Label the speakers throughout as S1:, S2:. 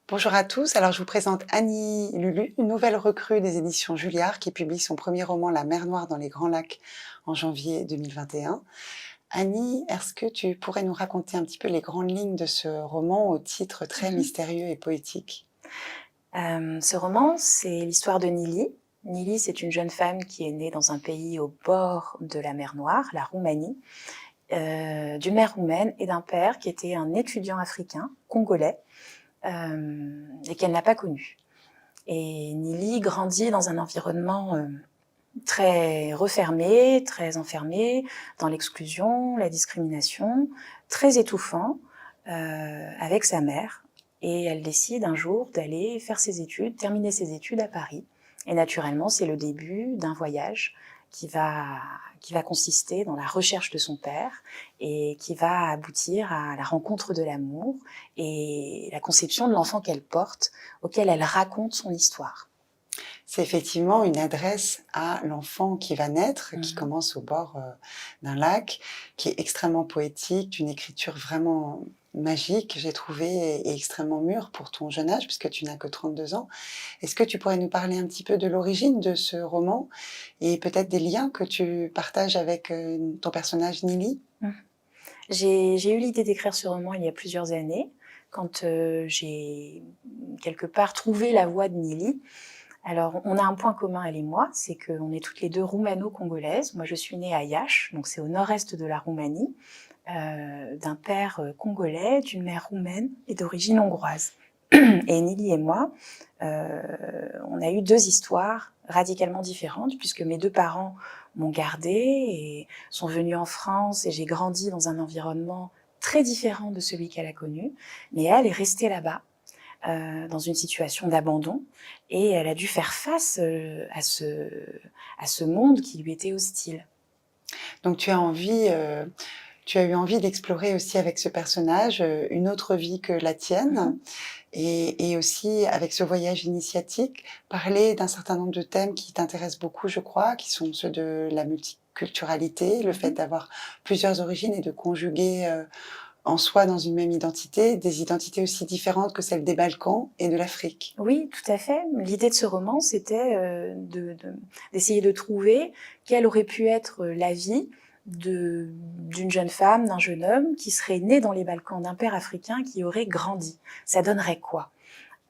S1: Bonjour à tous, alors je vous présente Annie Lulu, une nouvelle recrue des éditions Julliard qui publie son premier roman La mer Noire dans les Grands Lacs en janvier 2021. Annie, est-ce que tu pourrais nous raconter un petit peu les grandes lignes de ce roman au titre très mystérieux et poétique?
S2: Ce roman, c'est l'histoire de Nili. Nili, c'est une jeune femme qui est née dans un pays au bord de la mer Noire, la Roumanie, d'une mère roumaine et d'un père qui était un étudiant africain, congolais, et qu'elle n'a pas connu. Et Nili grandit dans un environnement très refermé, très enfermé, dans l'exclusion, la discrimination, très étouffant, avec sa mère. Et elle décide un jour d'aller faire ses études, terminer ses études à Paris. Et naturellement, c'est le début d'un voyage qui va consister dans la recherche de son père et qui va aboutir à la rencontre de l'amour et la conception de l'enfant qu'elle porte, auquel elle raconte son histoire.
S1: C'est effectivement une adresse à l'enfant qui va naître, qui commence au bord d'un lac, qui est extrêmement poétique, d'une écriture vraiment magique, j'ai trouvé, et extrêmement mûre pour ton jeune âge, puisque tu n'as que 32 ans. Est-ce que tu pourrais nous parler un petit peu de l'origine de ce roman et peut-être des liens que tu partages avec ton personnage Nili?
S2: J'ai eu l'idée d'écrire ce roman il y a plusieurs années, quand j'ai quelque part trouvé la voix de Nili. Alors, on a un point commun, elle et moi, c'est qu'on est toutes les deux roumano-congolaises. Moi, je suis née à Iași, donc c'est au nord-est de la Roumanie, d'un père congolais, d'une mère roumaine et d'origine hongroise. Et Nili et moi, on a eu deux histoires radicalement différentes, puisque mes deux parents m'ont gardée et sont venus en France, et j'ai grandi dans un environnement très différent de celui qu'elle a connu. Mais elle est restée là-bas, dans une situation d'abandon, et elle a dû faire face à ce monde qui lui était hostile.
S1: Donc tu as eu envie d'explorer aussi avec ce personnage une autre vie que la tienne, et aussi avec ce voyage initiatique, parler d'un certain nombre de thèmes qui t'intéressent beaucoup, je crois, qui sont ceux de la multiculturalité, le fait d'avoir plusieurs origines et de conjuguer en soi, dans une même identité, des identités aussi différentes que celles des Balkans et de l'Afrique.
S2: Oui, tout à fait. L'idée de ce roman, c'était d'essayer de trouver quelle aurait pu être la vie d'une jeune femme, d'un jeune homme qui serait né dans les Balkans, d'un père africain qui aurait grandi. Ça donnerait quoi?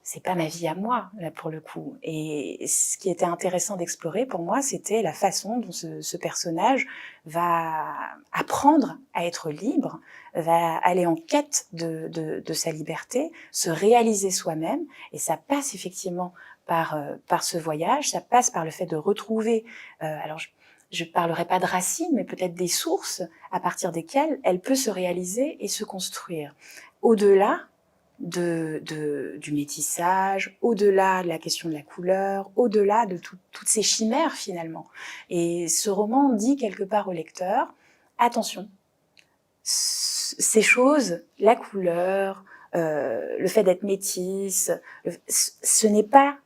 S2: C'est pas ma vie à moi, là, pour le coup. Et ce qui était intéressant d'explorer pour moi, c'était la façon dont ce personnage va apprendre à être libre, va aller en quête de sa liberté, se réaliser soi-même. Et ça passe effectivement par ce voyage, ça passe par le fait de retrouver, alors je parlerai pas de racines, mais peut-être des sources à partir desquelles elle peut se réaliser et se construire. Au-delà du métissage, au-delà de la question de la couleur, au-delà de toutes ces chimères finalement. Et ce roman dit quelque part au lecteur, attention, ces choses, la couleur, le fait d'être métisse, ce n'est pas,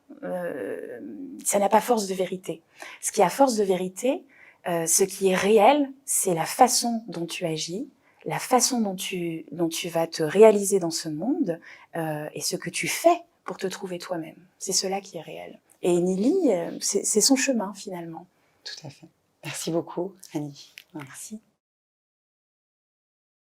S2: ça n'a pas force de vérité. Ce qui a force de vérité, ce qui est réel, c'est la façon dont tu agis, la façon dont tu vas te réaliser dans ce monde, et ce que tu fais pour te trouver toi-même. C'est cela qui est réel. Et Nili, c'est son chemin finalement.
S1: Tout à fait. Merci beaucoup, Annie.
S2: Merci.